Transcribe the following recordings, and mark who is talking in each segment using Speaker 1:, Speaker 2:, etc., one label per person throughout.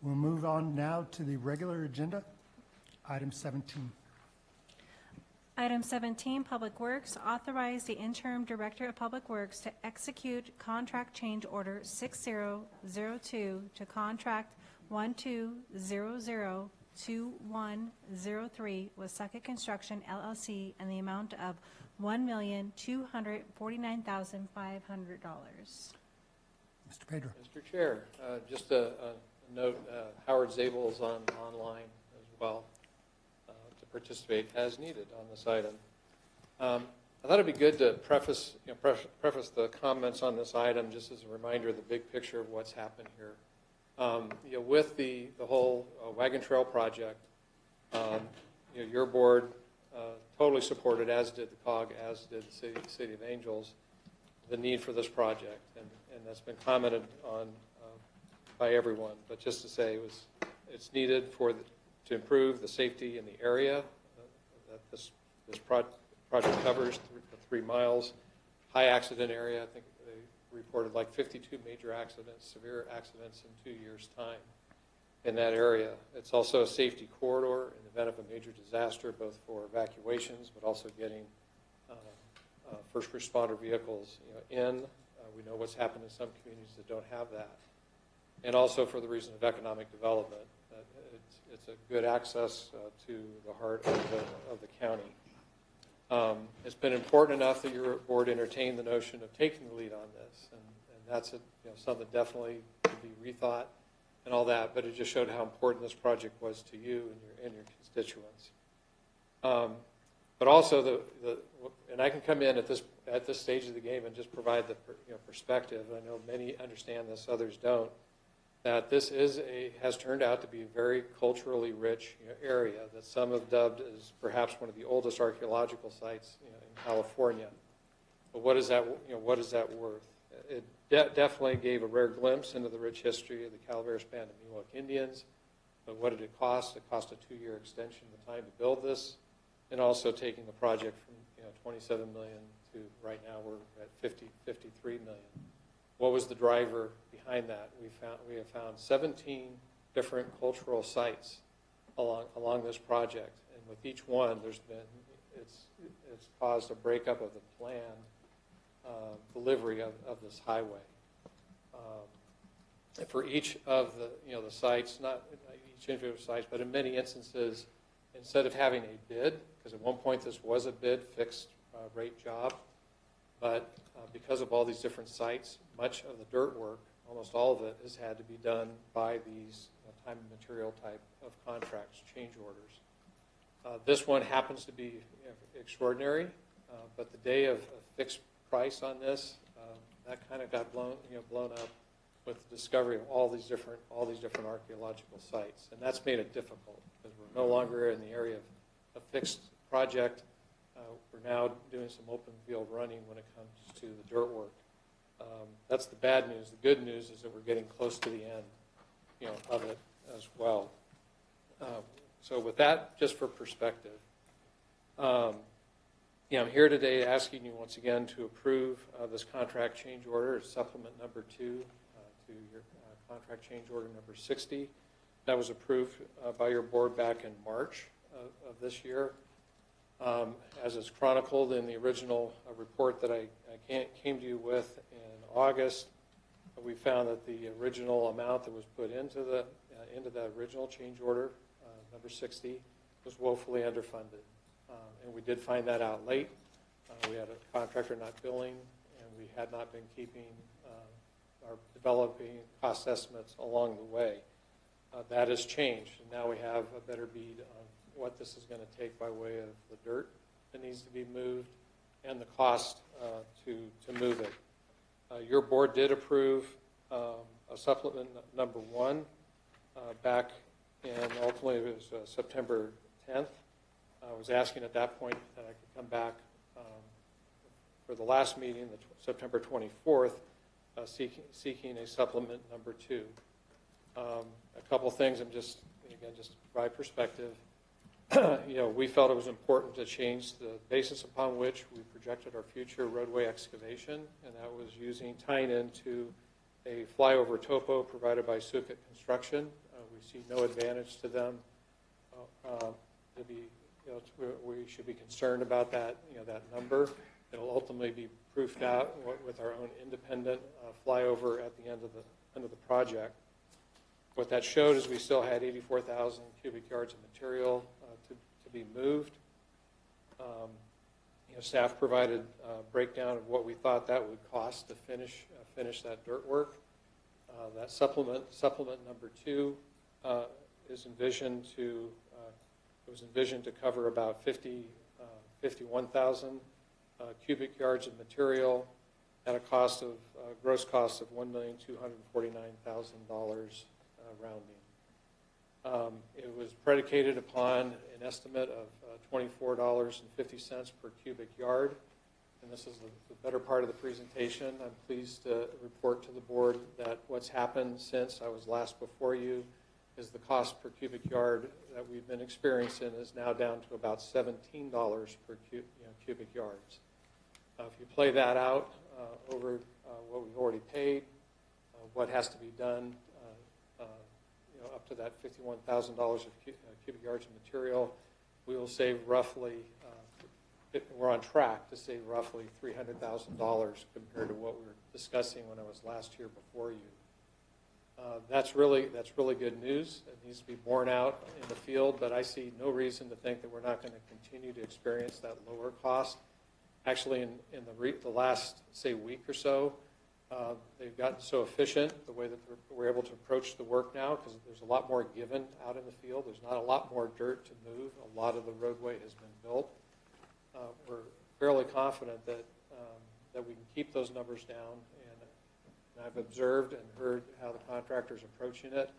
Speaker 1: We'll move on now to the regular agenda, item 17.
Speaker 2: Item 17, Public Works, authorize the Interim Director of Public Works to execute contract change order 6002 to contract 12002103 with Sukut Construction, LLC, and the amount of $1,249,500.
Speaker 1: Mr. Pedro.
Speaker 3: Mr. Chair, just a note, Howard Zabel is online as well to participate as needed on this item. I thought it'd be good to preface the comments on this item just as a reminder of the big picture of what's happened here. With the whole Wagon Trail project, your board totally supported, as did the COG, as did the City of Angels, the need for this project, and that's been commented on by everyone. But just to say, it's needed to improve the safety in the area that this project covers, 3 miles, high accident area. I think they reported like 52 major accidents, severe accidents in 2 years' time in that area. It's also a safety corridor in the event of a major disaster, both for evacuations, but also getting first responder vehicles in. We know what's happened in some communities that don't have that. And also for the reason of economic development. It's a good access to the heart of the county. It's been important enough that your board entertained the notion of taking the lead on this, and that's something definitely to be rethought and all that, but it just showed how important this project was to you and your constituents. But also, and I can come in at this stage of the game and just provide the perspective. I know many understand this, others don't. That this has turned out to be a very culturally rich area that some have dubbed as perhaps one of the oldest archaeological sites in California. But what is that? What is that worth? It definitely gave a rare glimpse into the rich history of the Calaveras Band of Miwok Indians. But what did it cost? It cost a 2-year extension of the time to build this, and also taking the project from $27 million to right now we're at $53 million. What was the driver behind that? We have found 17 different cultural sites along this project, and with each one, it's caused a breakup of the planned delivery of this highway. For each of the sites, not each individual sites, but in many instances, instead of having a bid, because at one point this was a bid fixed rate job, but because of all these different sites, much of the dirt work, almost all of it, has had to be done by these time and material type of contracts, change orders. This one happens to be extraordinary, but the day of a fixed price on this, that kind of got blown up with the discovery of all these different archaeological sites, and that's made it difficult because we're no longer in the area of a fixed project. We're now doing some open field running when it comes to the dirt work. That's the bad news. The good news is that we're getting close to the end, of it as well. So with that, just for perspective, I'm here today asking you once again to approve this contract change order, supplement number 2 to your contract change order number 60. That was approved by your board back in March of this year. As is chronicled in the original report that I came to you with in August, we found that the original amount that was put into the original change order, number 60, was woefully underfunded. And we did find that out late. We had a contractor not billing, and we had not been keeping or developing cost estimates along the way. That has changed, and now we have a better bead on what this is going to take by way of the dirt that needs to be moved and the cost to move it. Your board did approve a supplement number 1 back in, ultimately it was September 10th. I was asking at that point that I could come back for the last meeting, September 24th, seeking a supplement number 2. A couple things, just to provide perspective. We felt it was important to change the basis upon which we projected our future roadway excavation, and that was tying into a flyover topo provided by Sukut Construction. We see no advantage to them to be, we should be concerned about that, that number. It'll ultimately be proofed out with our own independent flyover at the end of the project. What that showed is we still had 84,000 cubic yards of material to be moved. Staff provided a breakdown of what we thought that would cost to finish that dirt work. That supplement number 2 is envisioned to cover about 51,000 cubic yards of material at a gross cost of $1,249,000 rounding. It was predicated upon an estimate of $24.50 per cubic yard, and this is the better part of the presentation. I'm pleased to report to the board that what's happened since I was last before you is the cost per cubic yard that we've been experiencing is now down to about $17 per cubic yards. If you play that out over what we've already paid, what has to be done up to that $51,000 of cubic yards of material, we will save roughly, we're on track to save roughly $300,000 compared to what we were discussing when I was last here before you. That's really good news. It needs to be borne out in the field, but I see no reason to think that we're not going to continue to experience that lower cost. Actually, in the last, say, week or so, they've gotten so efficient the way that we're able to approach the work now, because there's a lot more given out in the field. There's not a lot more dirt to move. A lot of the roadway has been built. We're fairly confident that we can keep those numbers down, and I've observed and heard how the contractor's approaching it,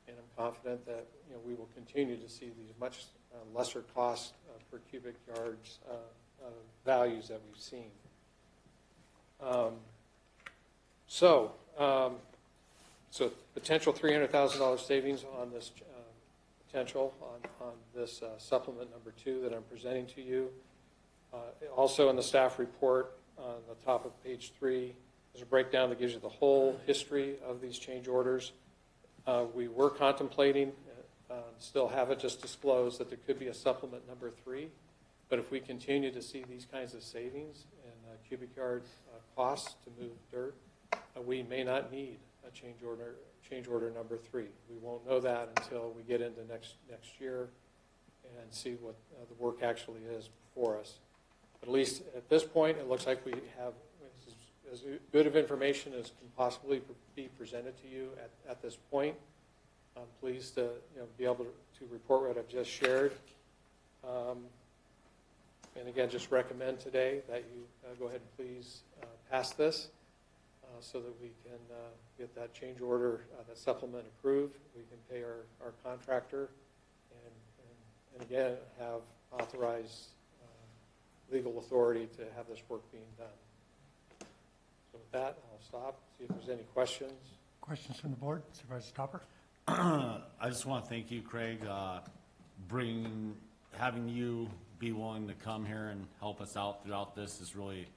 Speaker 3: and I'm confident that we will continue to see these much lesser cost per cubic yards values that we've seen. So potential $300,000 savings on this potential on this supplement number 2 that I'm presenting to you. Also in the staff report on the top of page 3, there's a breakdown that gives you the whole history of these change orders. We were contemplating, still haven't just disclosed, that there could be a supplement number 3. But if we continue to see these kinds of savings in cubic yard costs to move dirt, we may not need a change order number 3. We won't know that until we get into next year and see what the work actually is before us. But at least at this point, it looks like we have as good of information as can possibly be presented to you at this point. I'm pleased to be able to report what I've just shared. And again, just recommend today that you go ahead and please pass this so that we can get that change order, that supplement approved. We can pay our contractor and again, have authorized legal authority to have this work being done. So with that, I'll stop, see if there's any questions.
Speaker 1: Questions from the board? Supervisor Topper?
Speaker 4: I just want to thank you, Craig, having you be willing to come here and help us out throughout this has really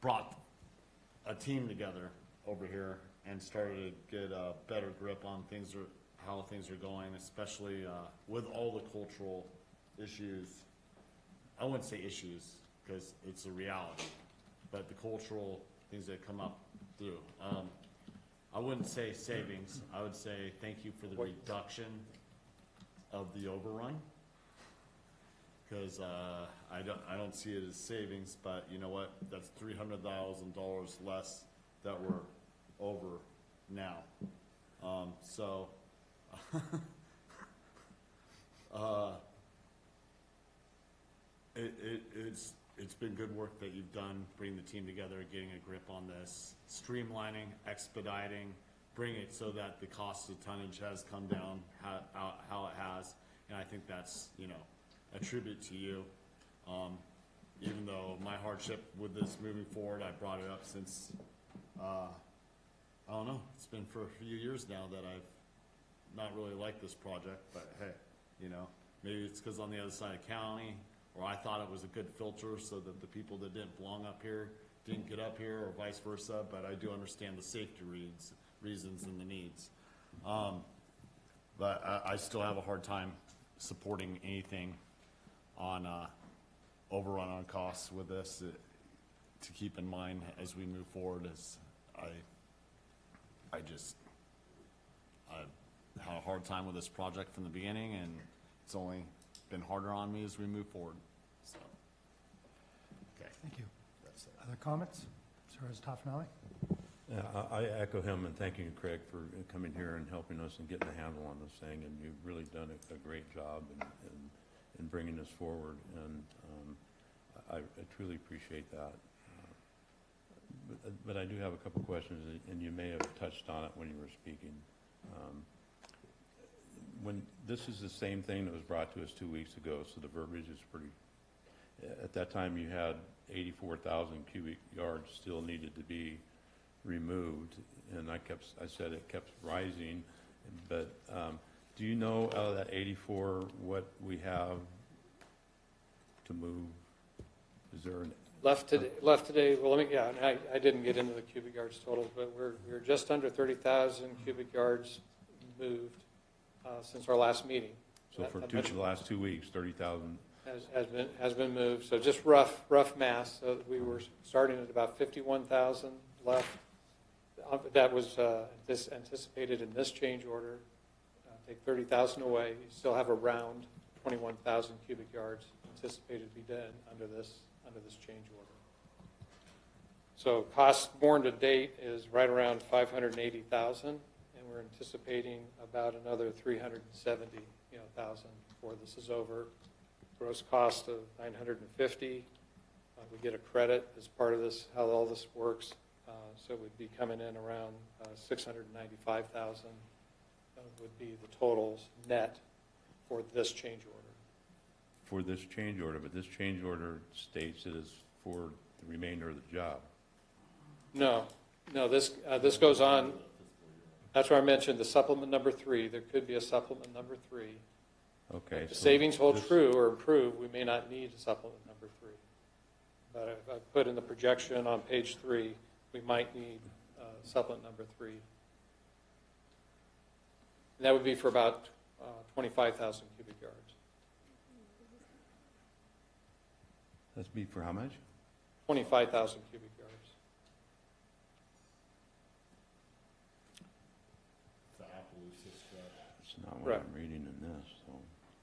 Speaker 4: brought a team together over here and started to get a better grip on how things are going, especially with all the cultural issues. I wouldn't say issues because it's a reality, but the cultural things that come up through. I wouldn't say savings. I would say thank you for the reduction of the overrun, because I don't see it as savings, but you know what? That's $300,000 less that we're over now. It's been good work that you've done, bringing the team together, getting a grip on this, streamlining, expediting, bringing it so that the cost of tonnage has come down how it has, and I think that's a tribute to you. Even though my hardship with this moving forward, I brought it up since I don't know, it's been for a few years now that I've not really liked this project, but hey, maybe it's because on the other side of county, or I thought it was a good filter so that the people that didn't belong up here didn't get up here or vice versa, but I do understand the safety reasons and the needs. But I still have a hard time supporting anything on overrun on costs with this to keep in mind as we move forward. As I had a hard time with this project from the beginning, and it's only been harder on me as we move forward. So, okay.
Speaker 1: Thank you.
Speaker 4: That's it.
Speaker 1: Other comments? Supervisor Toffenali?
Speaker 5: Yeah, I echo him and thanking you, Craig, for coming here and helping us and getting a handle on this thing. And you've really done a great job in bringing this forward. And I truly appreciate that. But I do have a couple questions, and you may have touched on it when you were speaking. When this is the same thing that was brought to us 2 weeks ago, so the verbiage is pretty. At that time, you had 84,000 cubic yards still needed to be removed, and I said it kept rising. But do you know out of that 84 what we have to move? Is there an
Speaker 3: Left today, well, I didn't get into the cubic yards totals, but we're just under 30,000 cubic yards moved since our last meeting.
Speaker 5: So for the last 2 weeks, 30,000
Speaker 3: has been moved. So just rough math. So we were starting at about 51,000 left. That was this anticipated in this change order. Take 30,000 away, you still have around 21,000 cubic yards anticipated to be done under this change order. So cost borne to date is right around 580,000, and we're anticipating about another 370,000 before this is over. Gross cost of 950. We get a credit as part of this, how all this works. So it would be coming in around 695,000 would be the totals net for this change order.
Speaker 5: for this change order, but this change order states it is for the remainder of the job.
Speaker 3: No, this goes on. That's where I mentioned the supplement number 3. There could be a supplement number 3.
Speaker 5: Okay.
Speaker 3: If the
Speaker 5: so
Speaker 3: savings hold
Speaker 5: this-
Speaker 3: true or improve, we may not need a supplement number 3. But I put in the projection on page 3, we might need supplement number 3. And that would be for about 25,000 cubic yards.
Speaker 5: That's be for how much?
Speaker 3: 25,000 cubic yards.
Speaker 4: The Appaloosa stretch.
Speaker 5: It's not what
Speaker 3: Right.
Speaker 5: I'm reading in this, so.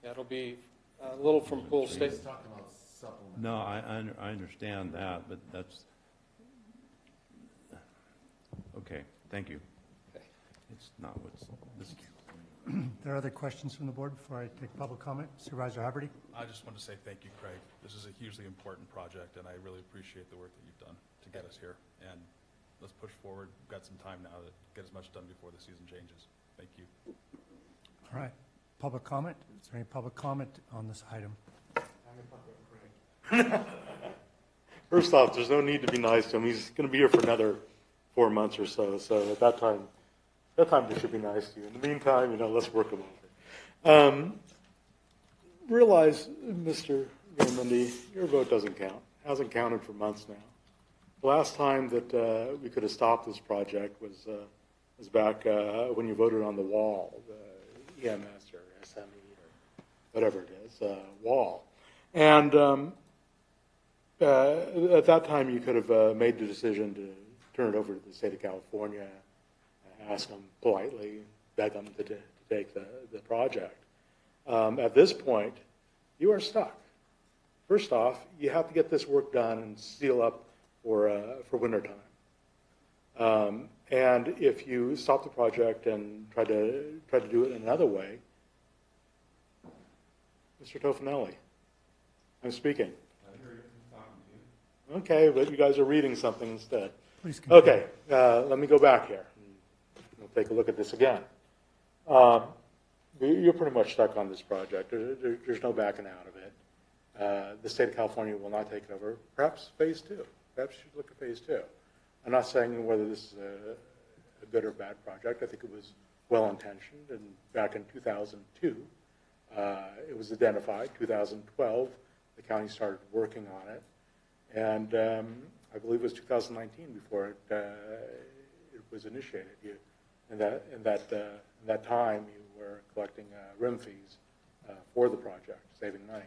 Speaker 3: That'll be a little from Pool
Speaker 5: He's
Speaker 3: State.
Speaker 4: He's talking about supplement.
Speaker 5: No, I understand that, but that's, okay, thank you.
Speaker 3: Okay.
Speaker 5: It's not what's, this,
Speaker 1: There are other questions from the board before I take public comment? Supervisor Haverty?
Speaker 6: I just want to say thank you, Craig. This is a hugely important project, and I really appreciate the work that you've done to get us here. And let's push forward. We've got some time now to get as much done before the season changes. Thank you.
Speaker 1: All right. Public comment? Is there any public comment on this item?
Speaker 7: First off, there's no need to be nice to him. He's going to be here for another 4 months or so. So at that time they should be nice to you. In the meantime, let's work them over. Realize, Mr. Garamendi, your vote doesn't count. It hasn't counted for months now. The last time that we could have stopped this project was back when you voted on the wall, the EMS or SME or whatever it is, wall. And at that time, you could have made the decision to turn it over to the state of California, ask them politely, beg them to take the project. At this point, you are stuck. First off, you have to get this work done and seal up for wintertime. And if you stop the project and try to do it another way, Mr. Tofinelli, I'm speaking.
Speaker 5: I hear you talking to you.
Speaker 7: Okay, but you guys are reading something instead.
Speaker 1: Please continue.
Speaker 7: Okay, let me go back here. We'll take a look at this again. You're pretty much stuck on this project. There's no backing out of it. The state of California will not take it over. Perhaps phase 2. Perhaps you should look at phase 2. I'm not saying whether this is a good or bad project. I think it was well-intentioned. And back in 2002, it was identified. 2012, the county started working on it. And I believe it was 2019 before it was initiated. In that time, you were collecting RIM fees for the project, saving money.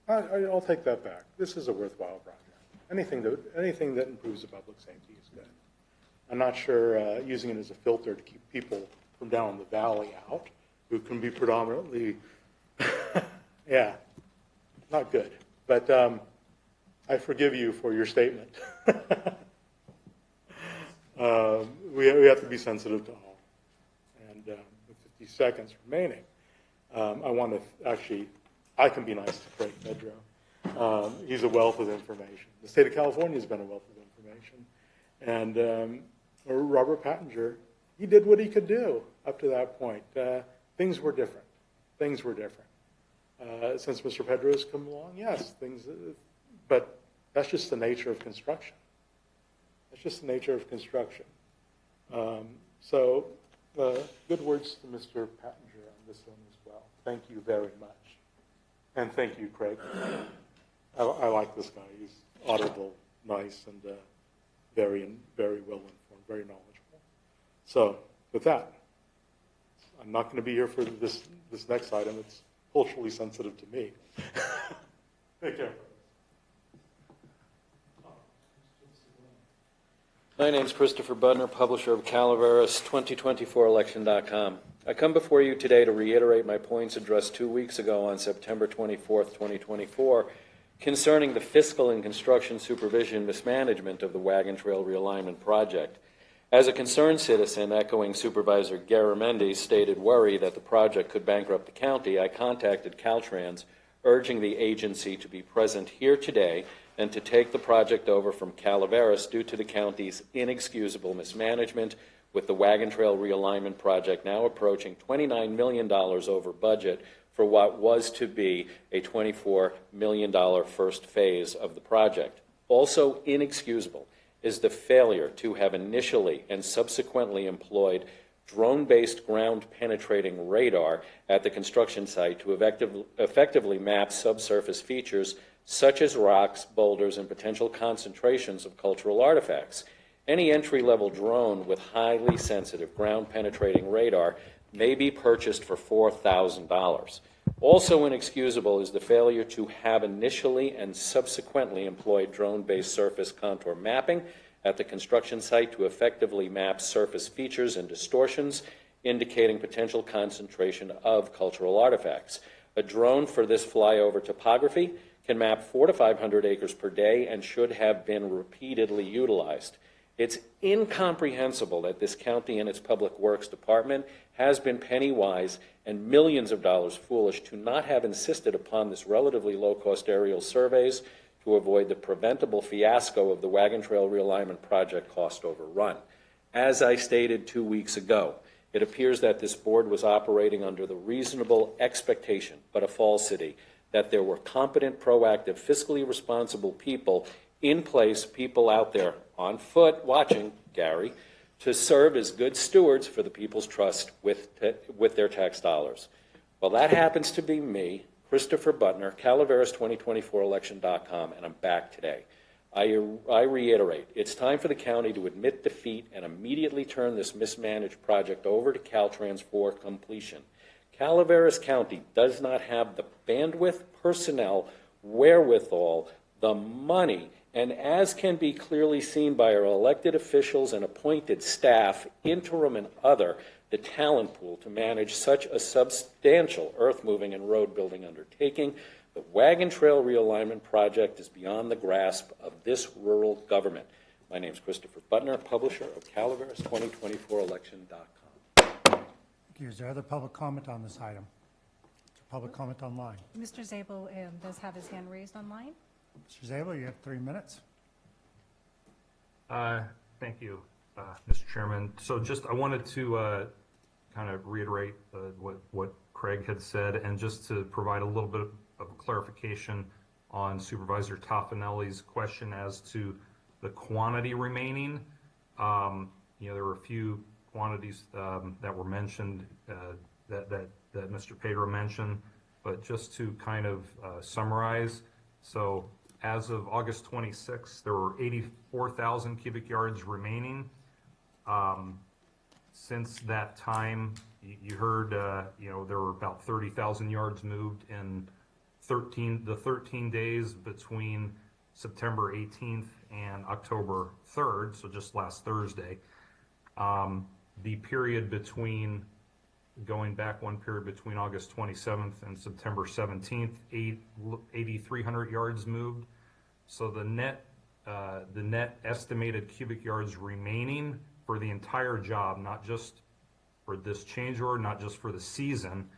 Speaker 7: I'll take that back. This is a worthwhile project. Anything that improves the public safety is good. I'm not sure using it as a filter to keep people from down in the valley out, who can be predominantly, yeah, not good. But I forgive you for your statement. We have to be sensitive to all. And with 50 seconds remaining, I want to actually, I can be nice to Craig Pedro. He's a wealth of information. The state of California has been a wealth of information. And Robert Pattinger, he did what he could do up to that point. Things were different. Things were different. Since Mr. Pedro has come along, yes, things, but that's just the nature of construction. That's just the nature of construction. So good words to Mr. Pattinger on this one as well. Thank you very much. And thank you, Craig. I like this guy. He's audible, nice, and very well informed, very knowledgeable. So with that, I'm not going to be here for this next item. It's culturally sensitive to me. Take care.
Speaker 3: My name is Christopher Buttner, publisher of Calaveras, 2024election.com. I come before you today to reiterate my points addressed 2 weeks ago on September 24th, 2024, concerning the fiscal and construction supervision mismanagement of the Wagon Trail Realignment Project. As a concerned citizen echoing Supervisor Garamendi's stated worry that the project could bankrupt the county, I contacted Caltrans, urging the agency to be present here today and to take the project over from Calaveras due to the county's inexcusable mismanagement, with the Wagon Trail Realignment Project now approaching $29 million over budget for what was to be a $24 million first phase of the project. Also inexcusable is the failure to have initially and subsequently employed drone-based ground-penetrating radar at the construction site to effectively map subsurface features such as rocks, boulders, and potential concentrations of cultural artifacts. Any entry-level drone with highly sensitive ground-penetrating radar may be purchased for $4,000. Also inexcusable is the failure to have initially and subsequently employed drone-based surface contour mapping at the construction site to effectively map surface features and distortions, indicating potential concentration of cultural artifacts. A drone for this flyover topography can map 400 to 500 acres per day and should have been repeatedly utilized. It's incomprehensible that this county and its public works department has been penny-wise and millions of dollars foolish to not have insisted upon this relatively low-cost aerial surveys to avoid the preventable fiasco of the Wagon Trail Realignment Project cost overrun. As I stated 2 weeks ago, it appears that this board was operating under the reasonable expectation, but a falsity, that there were competent, proactive, fiscally responsible people in place, people out there on foot watching, Gary, to serve as good stewards for the people's trust with their tax dollars. Well, that happens to be me, Christopher Buttner, Calaveras2024election.com, and I'm back today. I reiterate, it's time for the county to admit defeat and immediately turn this mismanaged project over to Caltrans for completion. Calaveras County does not have the bandwidth, personnel, wherewithal, the money, and as can be clearly seen by our elected officials and appointed staff, interim and other, the talent pool to manage such a substantial earth-moving and road-building undertaking. The Wagon Trail Realignment Project is beyond the grasp of this rural government. My name is Christopher Buttner, publisher of Calaveras2024election.com.
Speaker 1: Thank you. Is there other public comment on this item? Is there public comment online?
Speaker 2: Mr. Zabel does have his hand raised online.
Speaker 1: Mr. Zabel, you have 3 minutes.
Speaker 8: Thank you, Mr. Chairman. So just I wanted to kind of reiterate what Craig had said, and just to provide a little bit of clarification on Supervisor Toffanelli's question as to the quantity remaining. There were a few quantities that were mentioned that Mr. Pedro mentioned. but just to kind of summarize, so as of August 26th, there were 84,000 cubic yards remaining. Since that time, you heard, there were about 30,000 yards moved in the 13 days between September 18th and October 3rd, so just last Thursday. The period between, going back one period between August 27th and September 17th, 8,300 yards moved. So the net estimated cubic yards remaining for the entire job, not just for this change order, not just for the season,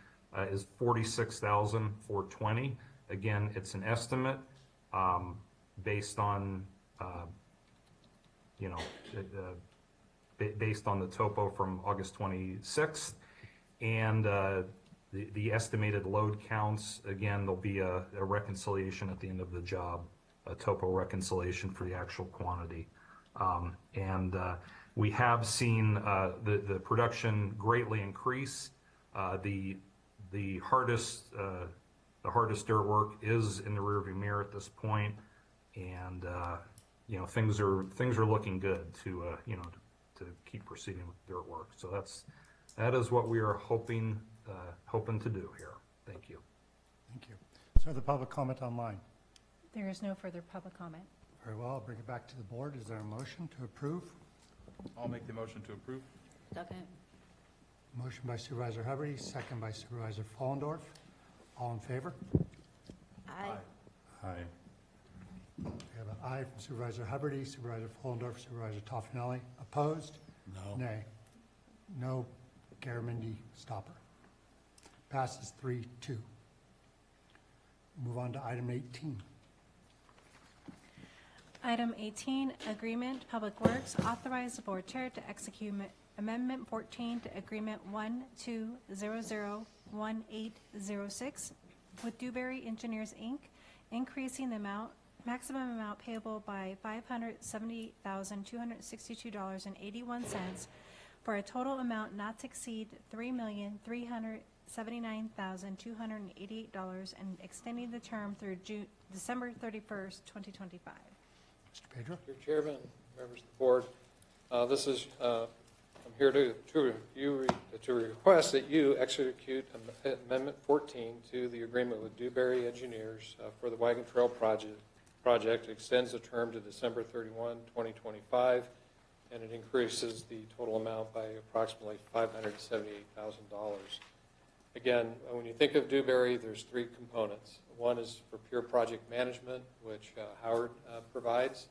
Speaker 8: is 46,420. Again, it's an estimate based on, based on the topo from August 26th. And the estimated load counts, again, there'll be a reconciliation at the end of the job, a topo reconciliation for the actual quantity. We have seen the production greatly increase. The hardest dirt work is in the rearview mirror at this point, and things are looking good to keep proceeding with dirt work. So that is what we are hoping to do here. Thank you.
Speaker 1: Thank you. So the public comment online.
Speaker 2: There is no further public comment.
Speaker 1: Very well, I'll bring it back to the board. Is there a motion to approve?
Speaker 6: I'll make the motion to approve.
Speaker 9: Second.
Speaker 1: Motion by Supervisor Hubbard, second by Supervisor Fallendorf. All in favor?
Speaker 9: Aye.
Speaker 5: Aye.
Speaker 1: We have an aye from Supervisor Hubbard, Supervisor Fallendorf, Supervisor Toffenelli. Opposed?
Speaker 4: No.
Speaker 1: Nay. No. Garamendi stopper. Passes 3-2. Move on to item 18.
Speaker 2: Item 18, Agreement, Public Works, authorize the Board Chair to execute Amendment 14 to Agreement 12001806 with Dewberry Engineers, Inc., increasing the maximum amount payable by $578,262.81 for a total amount not to exceed $3,379,288 and extending the term through December 31st, 2025.
Speaker 1: Mr. Pedro?
Speaker 3: Mr. Chairman, members of the board, this is, I'm here to request that you execute Amendment 14 to the agreement with Dewberry Engineers for the Wagon Trail Project. It extends the term to December 31, 2025, and it increases the total amount by approximately $578,000. Again, when you think of Dewberry, there's three components. One is for pure project management, which Howard provides.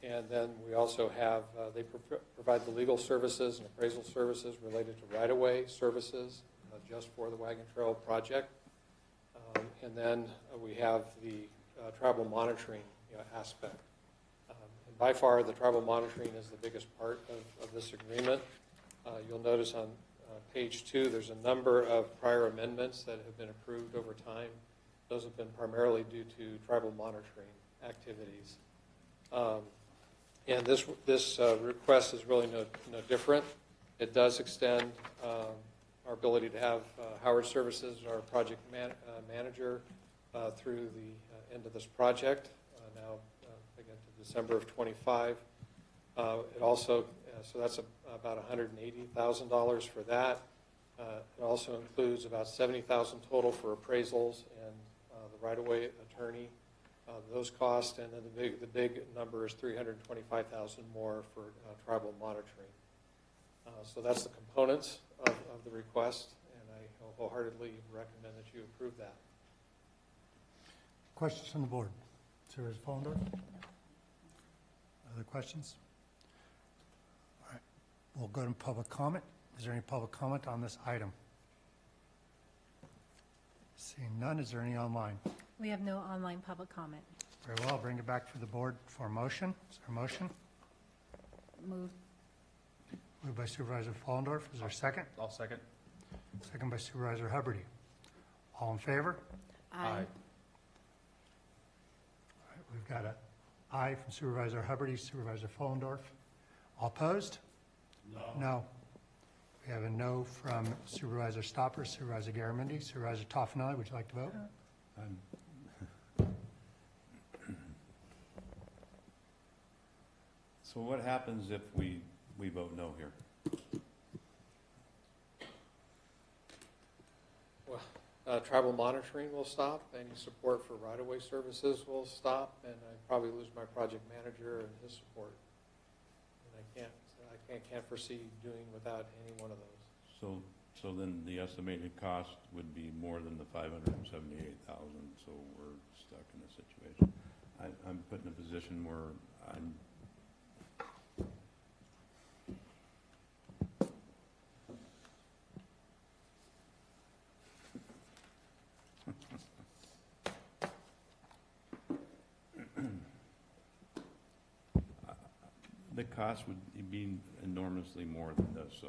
Speaker 3: And then we also have, they provide the legal services and appraisal services related to right-of-way services just for the Wagon Trail project. And then we have the tribal monitoring aspect. And by far, the tribal monitoring is the biggest part of this agreement. You'll notice on page 2, there's a number of prior amendments that have been approved over time. Those have been primarily due to tribal monitoring activities. And this request is really no different. It does extend our ability to have Howard Services, our project manager, through the end of this project, now again to December of 25. It also, so that's about $180,000 for that. It also includes about $70,000 total for appraisals and the right-of-way attorney, those costs, and then the big number is $325,000 more for tribal monitoring. So that's the components of the request, and I wholeheartedly recommend that you approve that.
Speaker 1: Questions from the board? Supervisor Fallendorf? Other questions? All right. We'll go to public comment. Is there any public comment on this item? Seeing none, is there any online?
Speaker 2: We have no online public comment.
Speaker 1: Very well, I'll bring it back to the board for a motion. Is there a motion?
Speaker 9: Move.
Speaker 1: Moved by Supervisor Fallendorf. Is there a second?
Speaker 6: I'll second.
Speaker 1: Second by Supervisor Hubbard. All in favor?
Speaker 9: Aye.
Speaker 1: All right, we've got an aye from Supervisor Hubbard, Supervisor Fallendorf. All opposed?
Speaker 4: No.
Speaker 1: No. We have a no from Supervisor Stopper, Supervisor Garamendi. Supervisor Toffenali, would you like to vote?
Speaker 5: I'm- So what happens if we vote no here?
Speaker 3: Well, travel monitoring will stop, any support for right-of-way services will stop, and I probably lose my project manager and his support. And I can't foresee doing without any one of those.
Speaker 5: So then the estimated cost would be more than the 578,000, so we're stuck in this situation. I'm put in a position where I'm, the cost would be enormously more than this, so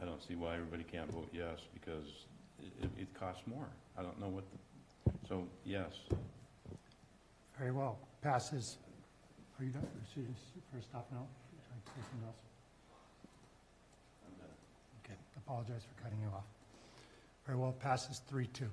Speaker 5: I don't see why everybody can't vote yes, because it costs more. I don't know what so yes.
Speaker 1: Very well. Passes. Are you done? First off, no? Would you like to say something else? Okay. Apologize for cutting you off. Very well. Passes 3-2.